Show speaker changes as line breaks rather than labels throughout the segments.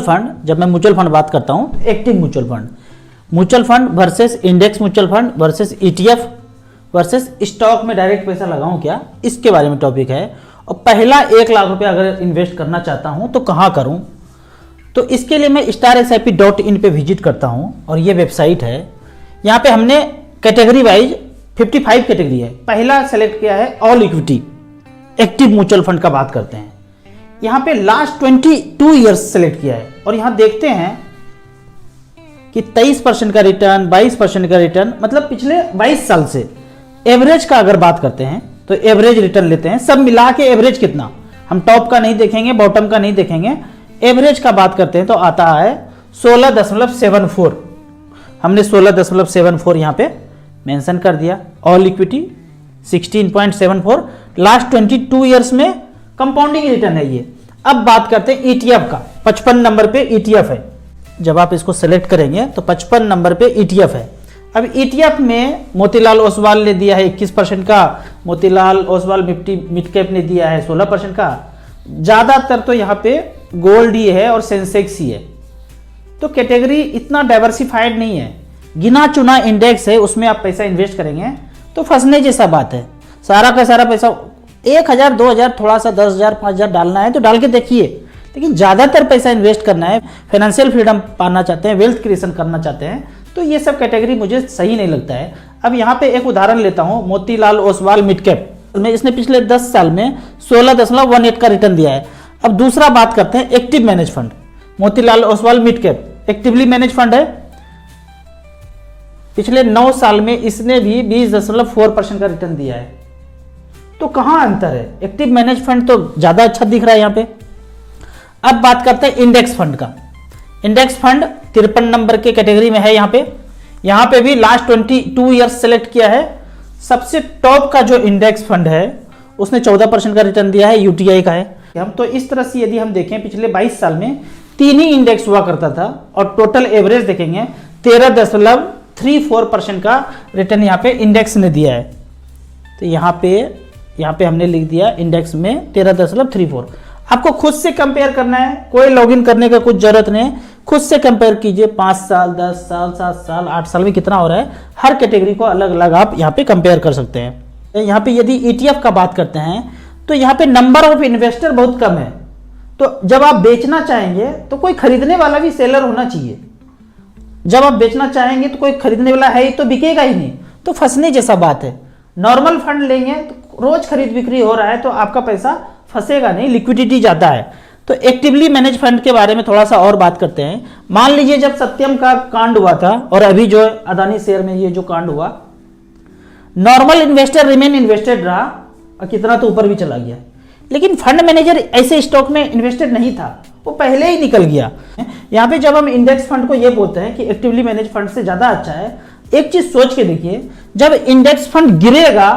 Fund, जब मैं mutual fund बात करता हूँ, active mutual fund versus index mutual fund versus ETF versus stock में डायरेक्ट पैसा लगाऊं क्या, इसके बारे में टॉपिक है। और पहला 1 लाख रुपया अगर इन्वेस्ट करना चाहता हूं तो कहां करूं, तो इसके लिए मैं StarSIP.in पे विजिट करता हूं और ये वेबसाइट है। यहाँ पे हमने कैटेगरी वाइज 55 कैटेगरी है। पहला सेलेक्ट किया है all equity active mutual fund का बात करते हैं। यहाँ पे लास्ट 22 ईयर्स सेलेक्ट किया है और यहाँ देखते हैं कि 23% का रिटर्न, 22% का रिटर्न, मतलब पिछले 22 साल से एवरेज का अगर बात करते हैं तो एवरेज रिटर्न लेते हैं। सब मिला के एवरेज कितना, हम टॉप का नहीं देखेंगे, बॉटम का नहीं देखेंगे, एवरेज का बात करते हैं तो आता है 16.74। हमने 16.74 यहाँ पे मेंशन कर दिया। ऑल इक्विटी 16.74, लास्ट 22 ईयर्स में कंपाउंडिंग रिटर्न है ये। अब बात करते हैं ईटीएफ का। 55 नंबर पे ईटीएफ है। जब आप इसको सेलेक्ट करेंगे तो 55 नंबर पे ईटीएफ है। अब ईटीएफ में मोतीलाल ओसवाल ने दिया है 21% का, Motilal Oswal Nifty mid cap ने दिया है 16% का। ज़्यादातर तो यहाँ पे गोल्ड ही है और सेंसेक्स ही है, तो कैटेगरी इतना डाइवर्सिफाइड नहीं है। गिना चुना इंडेक्स है, उसमें आप पैसा इन्वेस्ट करेंगे तो फंसने जैसा बात है। सारा का सारा पैसा 1000 2000 थोड़ा सा 10,000 5,000 डालना है तो डाल के देखिए, लेकिन ज़्यादातर पैसा इन्वेस्ट करना है, फाइनेंशियल फ्रीडम पाना चाहते हैं, वेल्थ क्रिएशन करना चाहते हैं, तो ये सब कैटेगरी मुझे सही नहीं लगता है। अब यहाँ पे एक उदाहरण लेता हूँ, मोतीलाल ओसवाल मिड कैप में इसने पिछले 10 साल में 16.18 का रिटर्न दिया है। अब दूसरा बात करते हैं active manage fund. Motilal Oswal mid cap actively manage fund है। पिछले 9 साल में इसने भी 20.4% का रिटर्न दिया है। तो कहां अंतर है? एक्टिव मैनेज फंड तो ज्यादा अच्छा दिख रहा है यहाँ पे। अब बात करते हैं इंडेक्स फंड का। इंडेक्स फंड 53 नंबर के कैटेगरी में है। यहाँ पे भी लास्ट 22 ईयर्स सेलेक्ट किया है। सबसे टॉप का जो इंडेक्स फंड है उसने 14% का रिटर्न दिया है, यूटीआई का है। हम तो इस तरह से यदि हम देखें पिछले 22 साल में 3 ही इंडेक्स हुआ करता था और टोटल एवरेज देखेंगे 13.34% का रिटर्न यहाँ पे इंडेक्स ने दिया है। तो यहाँ पे हमने लिख दिया इंडेक्स में 13.34। आपको खुद से कंपेयर करना है, कोई लॉगिन करने का कुछ जरूरत नहीं है। खुद से कंपेयर कीजिए, 5 साल 10 साल 7 साल 8 साल में कितना हो रहा है। हर कैटेगरी को अलग अलग आप यहाँ पे कंपेयर कर सकते हैं। यहाँ पे यदि ETF का बात करते हैं तो यहाँ पे नंबर ऑफ इन्वेस्टर बहुत कम है। तो जब आप बेचना चाहेंगे तो कोई खरीदने वाला भी सेलर होना चाहिए। जब आप बेचना चाहेंगे तो कोई खरीदने वाला है ही तो बिकेगा ही नहीं, तो फंसने जैसा बात है। नॉर्मल फंड लेंगे तो रोज खरीद बिक्री हो रहा है तो आपका पैसा फंसेगा नहीं, लिक्विडिटी ज्यादा है। तो एक्टिवली मैनेज फंड के बारे में थोड़ा सा और बात करते हैं। मान लीजिए जब सत्यम का कांड हुआ था और अभी जो अदानी शेयर में ये जो कांड हुआ, नॉर्मल इन्वेस्टर रिमेन इन्वेस्टेड रहा और कितना तो ऊपर भी चला गया, लेकिन फंड मैनेजर ऐसे स्टॉक में इन्वेस्टेड नहीं था, वो पहले ही निकल गया। यहाँ पे जब हम इंडेक्स फंड को ये बोलते हैं कि एक्टिवली मैनेज फंड से ज्यादा अच्छा है, एक चीज सोच के देखिए, जब इंडेक्स फंड गिरेगा,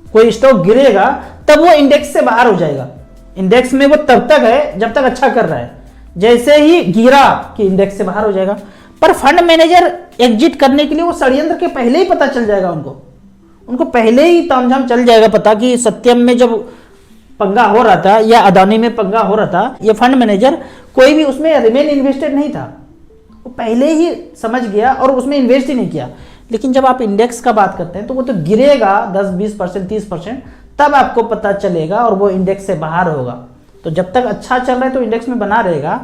कोई स्टॉक गिरेगा, तब वो इंडेक्स से बाहर हो जाएगा। इंडेक्स में वो तब तक है जब तक अच्छा कर रहा है, जैसे ही गिरा कि इंडेक्स से बाहर हो जाएगा। पर फंड मैनेजर एग्जिट करने के लिए वो षड्यंत्र के पहले ही पता चल जाएगा, उनको पहले ही तामझाम चल जाएगा पता कि सत्यम में जब पंगा हो रहा था या अदानी में पंगा हो रहा था, ये फंड मैनेजर कोई भी उसमें रिमेन इन्वेस्टेड नहीं था, वो पहले ही समझ गया और उसमें इन्वेस्ट ही नहीं किया। लेकिन जब आप इंडेक्स का बात करते हैं तो वो तो गिरेगा 10-20% 30%, तब आपको पता चलेगा और वो इंडेक्स से बाहर होगा। तो जब तक अच्छा चल रहा है तो इंडेक्स में बना रहेगा,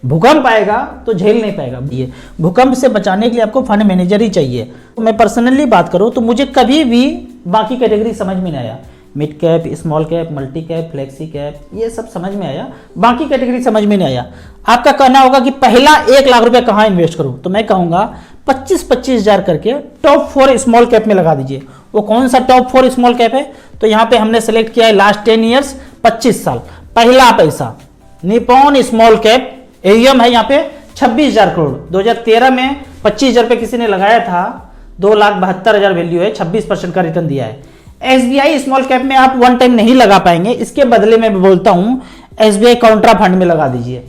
भूकंप आएगा तो झेल नहीं पाएगा। ये भूकंप से बचाने के लिए आपको फंड मैनेजर ही चाहिए। तो मैं पर्सनली बात करूं तो मुझे कभी भी बाकी कैटेगरी समझ में नहीं आया। Mid cap, small cap, multi cap, flexi cap, ये सब समझ में आया, बाकी कैटेगरी समझ में नहीं आया। आपका कहना होगा कि पहला 1 लाख रुपए कहाँ इन्वेस्ट करूं, तो मैं कहूंगा 25-25 हजार करके टॉप 4 स्मॉल कैप में लगा दीजिए। वो कौन सा टॉप 4 स्मॉल कैप है? तो यहाँ पे हमने सेलेक्ट किया है लास्ट 10 ईयर्स 25 साल। पहला पैसा निपॉन स्मॉल कैप, एयूएम है यहाँ पे 26,000 करोड़। 2013 में 25,000 रुपए किसी ने लगाया था, 2,72,000 वैल्यू है, 26% का रिटर्न दिया है। एसबीआई स्मॉल कैप में आप वन टाइम नहीं लगा पाएंगे, इसके बदले में बोलता हूं एसबीआई काउंट्रा फंड में लगा दीजिए।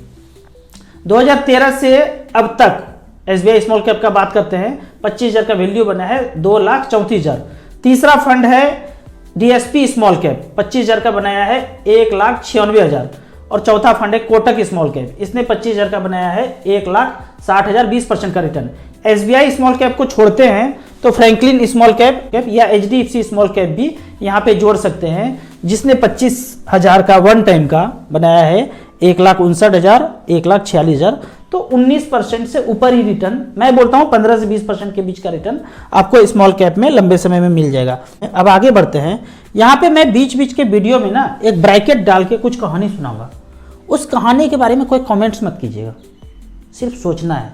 2013 से अब तक एसबीआई स्मॉल कैप का बात करते हैं, 25,000 का वैल्यू बना है 2,34,000। तीसरा फंड है डीएसपी स्मॉल कैप, 25,000 का बनाया है 1,96,000। और चौथा फंड है कोटक स्मॉल कैप, इसने 25,000 का बनाया है 1,60,000, 20% का रिटर्न। SBI स्मॉल कैप को छोड़ते हैं तो फ्रैंकलिन स्मॉल कैप या HDFC स्मॉल कैप भी यहाँ पे जोड़ सकते हैं, जिसने 25,000 का वन टाइम का बनाया है 1,59,000, 1,46,000, तो 19% से ऊपर ही रिटर्न, मैं बोलता हूँ 15 से 20% के बीच का रिटर्न आपको स्मॉल कैप में लंबे समय में मिल जाएगा। अब आगे बढ़ते हैं। यहाँ पे मैं बीच बीच के वीडियो में ना एक ब्रैकेट डाल के कुछ कहानी सुनाऊंगा, उस कहानी के बारे में कोई कमेंट्स मत कीजिएगा, सिर्फ सोचना है,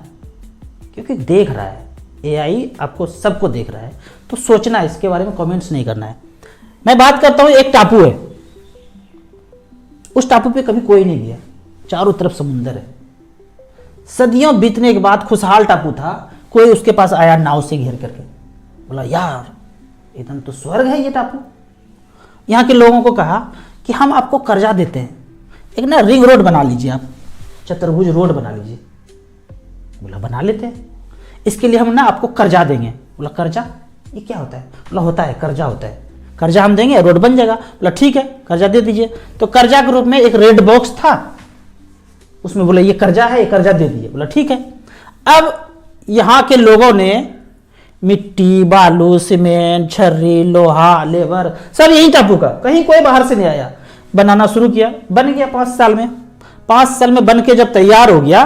क्योंकि देख रहा है AI, आपको सबको देख रहा है, तो सोचना है, इसके बारे में कमेंट्स नहीं करना है। मैं बात करता हूँ, एक टापू है, उस टापू पे कभी कोई नहीं गया, चारों तरफ समुंदर है, सदियों बीतने के बाद खुशहाल टापू था, कोई उसके पास आया नाव से घेर करके, बोला यार एकदम तो स्वर्ग है ये टापू। यहाँ के लोगों को कहा कि हम आपको कर्जा देते हैं, एक ना रिंग रोड बना लीजिए, आप चतुर्भुज रोड बना लीजिए। बोला बना लेते हैं, इसके लिए हम ना आपको कर्जा देंगे। बोला कर्जा, ये क्या होता है? बोला होता है, कर्जा होता है, कर्जा हम देंगे, रोड बन जाएगा। बोला ठीक है, कर्जा दे दीजिए। तो कर्जा के रूप में एक रेड बॉक्स था, उसमें बोला ये कर्जा है, ये कर्जा दे दीजिए। बोला ठीक है। अब यहाँ के लोगों ने मिट्टी, बालू, सीमेंट, छर्री, लोहा, लेबर सब यही टापू का, कहीं कोई बाहर से नहीं आया, बनाना शुरू किया। बन गया 5 साल में। 5 साल में बन के जब तैयार हो गया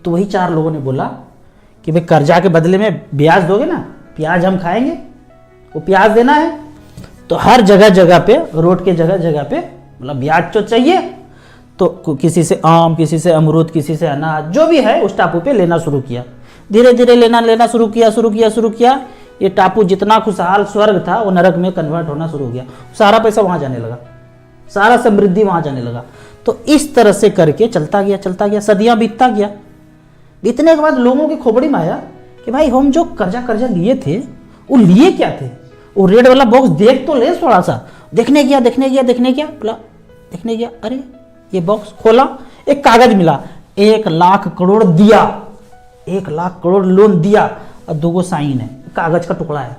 तो वही 4 लोगों ने बोला कि भाई कर्जा के बदले में ब्याज दोगे ना, प्याज हम खाएंगे, वो प्याज देना है। तो हर जगह जगह पे, रोड के जगह जगह पे बोला ब्याज तो चाहिए। तो किसी से आम, किसी से अमरूद, किसी से अनाज, जो भी है उस टापू पे लेना शुरू किया। धीरे धीरे लेना शुरू किया। ये टापू जितना खुशहाल स्वर्ग था वो नरक में कन्वर्ट होना शुरू हो गया। सारा पैसा वहां जाने लगा, सारा समृद्धि वहां जाने लगा। तो इस तरह से करके चलता गया, सदियां बीतता गया। बीतने के बाद लोगों की खोपड़ी में आया कि भाई हम जो कर्जा लिए थे वो लिए क्या थे? वो रेड वाला बॉक्स देख तो ले, थोड़ा सा देखने गया, बोला देखने गया, अरे ये बॉक्स खोला, एक कागज मिला, 1 लाख करोड़ दिया, 1 लाख करोड़ लोन दिया और 2 साइन है, कागज का टुकड़ा है।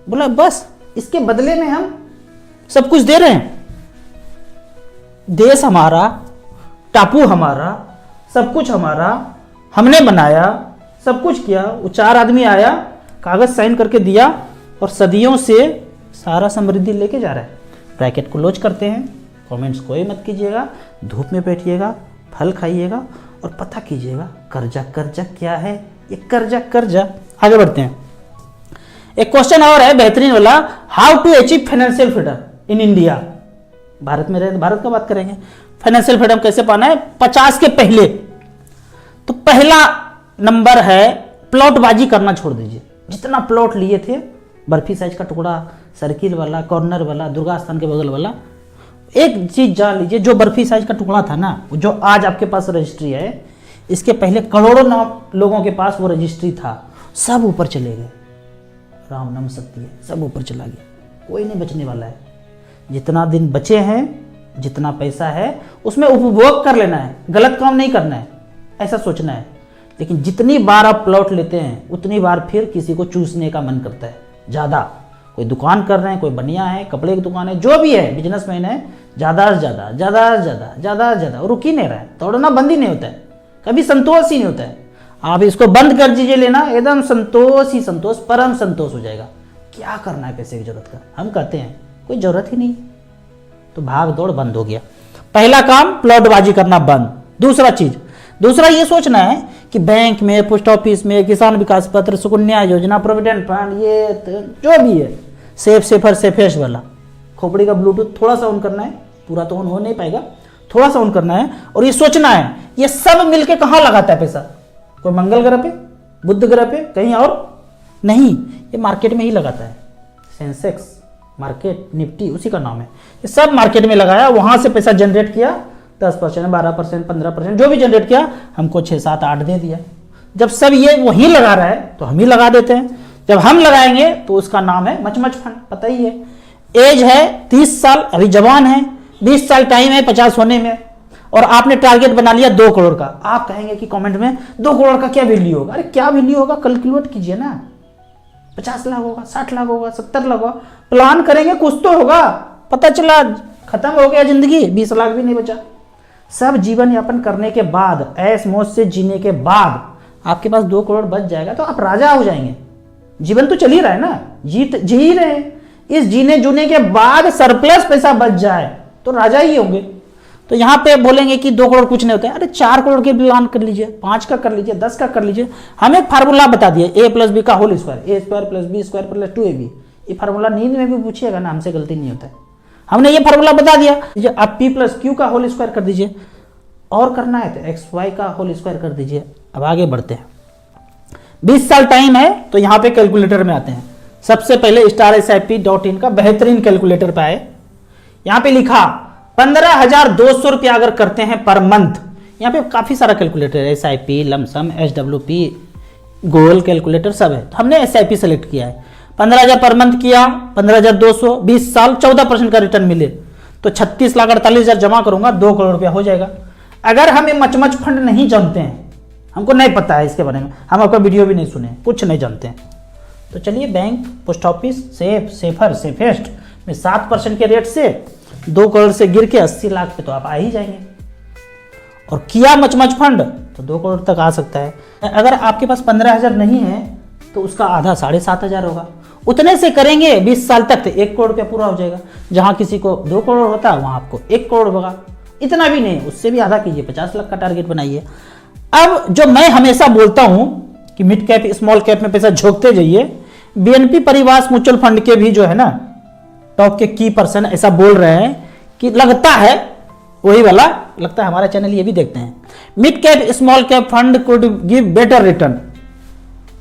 बोला बस इसके बदले में हम सब कुछ दे रहे हैं, देश हमारा, टापू हमारा, सब कुछ हमारा, हमने बनाया, सब कुछ किया। वो 4 आदमी आया, कागज साइन करके दिया और सदियों से सारा समृद्धि लेके जा रहा है। ब्रैकेट को क्लोज करते हैं। कमेंट्स कोई मत कीजिएगा, धूप में बैठिएगा, फल खाइएगा और पता कीजिएगा कर्जा क्या है, ये कर्जा। आगे बढ़ते हैं। एक क्वेश्चन और है बेहतरीन वाला, how to achieve financial freedom in India. भारत में रहे, भारत का बात करेंगे, फाइनेंशियल फ्रीडम कैसे पाना है 50 के पहले। तो पहला नंबर है प्लॉटबाजी करना छोड़ दीजिए। जितना प्लॉट लिए थे, बर्फी साइज का टुकड़ा, सर्किल वाला, कॉर्नर वाला, दुर्गा स्थान के बगल वाला, एक चीज जान लीजिए, जो बर्फी साइज का टुकड़ा था ना, जो आज आपके पास रजिस्ट्री है, इसके पहले करोड़ों लोगों के पास वो रजिस्ट्री था, सब ऊपर चले गए। राम नाम सत्य है, सब ऊपर चला गया, कोई नहीं बचने वाला है। जितना दिन बचे हैं, जितना पैसा है, उसमें उपभोग कर लेना है, गलत काम नहीं करना है, ऐसा सोचना है। लेकिन जितनी बार आप प्लॉट लेते हैं उतनी बार फिर किसी को चूसने का मन करता है ज़्यादा। कोई दुकान कर रहे हैं, कोई बनिया है, कपड़े की दुकान है, जो भी है, बिजनेसमैन है, ज़्यादा से ज़्यादा रुक ही नहीं रहा है, तोड़ना बंद ही नहीं होता है, कभी संतोष ही नहीं होता है। आप इसको बंद कर दीजिए लेना, एकदम संतोष ही संतोष, परम संतोष हो जाएगा। क्या करना है पैसे की जरूरत का? हम कहते हैं कोई जरूरत ही नहीं, तो भाग दौड़ बंद हो गया। पहला काम प्लॉटबाजी करना बंद। दूसरा ये सोचना है कि बैंक में, पोस्ट ऑफिस में, किसान विकास पत्र, सुकन्या योजना, प्रोविडेंट फंड, ये जो भी है, सेफेस्ट वाला, खोपड़ी का ब्लूटूथ थोड़ा सा ऑन करना है, पूरा तो ऑन हो नहीं पाएगा, थोड़ा सा ऑन करना है। और ये सोचना है ये सब मिलके कहाँ लगाता है पैसा? कोई मंगल ग्रह पे, बुध ग्रह पे, कहीं और नहीं, ये मार्केट में ही लगाता है। सेंसेक्स मार्केट, निफ्टी उसी का नाम है। ये सब मार्केट में लगाया, वहां से पैसा जनरेट किया, 10%, 12%, 15%, जो भी जनरेट किया, हमको 6, 7, 8 दे दिया। जब सब ये वही लगा रहा है तो हम ही लगा देते हैं। जब हम लगाएंगे तो उसका नाम है मच फंड, पता ही है। एज है 30 साल, अभी जवान है, 20 साल टाइम है 50 होने में, और आपने टारगेट बना लिया 2 करोड़ का। आप कहेंगे कि कमेंट में 2 करोड़ का क्या वैल्यू होगा? अरे क्या वैल्यू होगा, कैलकुलेट कीजिए ना। 50 लाख होगा, 60 लाख होगा, 70 लाख होगा, प्लान करेंगे, कुछ तो होगा। पता चला खत्म हो गया जिंदगी, 20 लाख भी नहीं बचा। सब जीवन यापन करने के बाद, ऐश मौज से जीने के बाद आपके पास 2 करोड़ बच जाएगा तो आप राजा हो जाएंगे। जीवन तो चल ही रहा है ना, जी ही रहे हैं। इस जीने जूने के बाद सरप्लस पैसा बच जाए तो राजा ही होंगे। तो यहाँ पे बोलेंगे कि 2 करोड़ कुछ नहीं होता है, अरे 4 करोड़ के प्लान कर लीजिए, 5 का कर लीजिए, 10 का कर लीजिए। हम एक फार्मूला बता दिए, a + b का whole square, a² + b² + 2ab। ये फार्मूला नींद में भी पूछिएगा ना, हमसे गलती नहीं होता है, हमने ये फार्मूला बता दिया। अब p + q का होल स्क्वायर कर दीजिए, और करना है तो xy का होल स्क्वायर कर दीजिए। अब आगे बढ़ते हैं, 20 साल टाइम है तो यहाँ पे कैलकुलेटर में आते हैं। सबसे पहले StarSIP.in का बेहतरीन कैलकुलेटर पे आए, यहाँ पे लिखा 15,200 रुपया अगर करते हैं पर मंथ। यहाँ पे काफी सारा कैलकुलेटर है, SIP, लमसम, SWP, गोल कैलकुलेटर सब है। तो हमने SIP सेलेक्ट किया है। 15,000 पर मंथ किया, 15,200, 20 साल 14% का रिटर्न मिले तो 36,48,000 जमा करूंगा, 2 करोड़ रुपया हो जाएगा। अगर हमें मचमच फंड नहीं जानते हैं, हमको नहीं पता है इसके बारे में, हम आपका वीडियो भी नहीं सुने, कुछ नहीं जानते हैं, तो चलिए बैंक, पोस्ट ऑफिस, सेफेस्ट में 7% के रेट से 2 करोड़ से गिर के 80 लाख पे तो आप आ ही जाएंगे। और किया मचमच फंड तो 2 करोड़ तक आ सकता है। अगर आपके पास 15,000 नहीं है तो उसका आधा 7,500 होगा। उतने से करेंगे 20 साल तक तो 1 करोड़ रुपया पूरा हो जाएगा। जहां किसी को 2 करोड़ होता है वहां आपको 1 करोड़ होगा। इतना भी नहीं, उससे भी आधा कीजिए, 50 लाख का टारगेट बनाइए। अब जो मैं हमेशा बोलता हूं कि मिड कैप स्मॉल कैप में पैसा झोंकते जाइए, BNP परिवार म्यूचुअल फंड के भी जो है ना टॉप के की पर्सन ऐसा बोल रहे हैं कि लगता है वही वाला, लगता है हमारा चैनल ये भी देखते हैं, mid cap small cap fund could give better return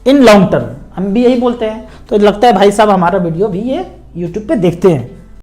in long term. हम भी यही बोलते हैं, तो लगता है भाई साहब हमारा वीडियो भी ये यूट्यूब पे देखते हैं।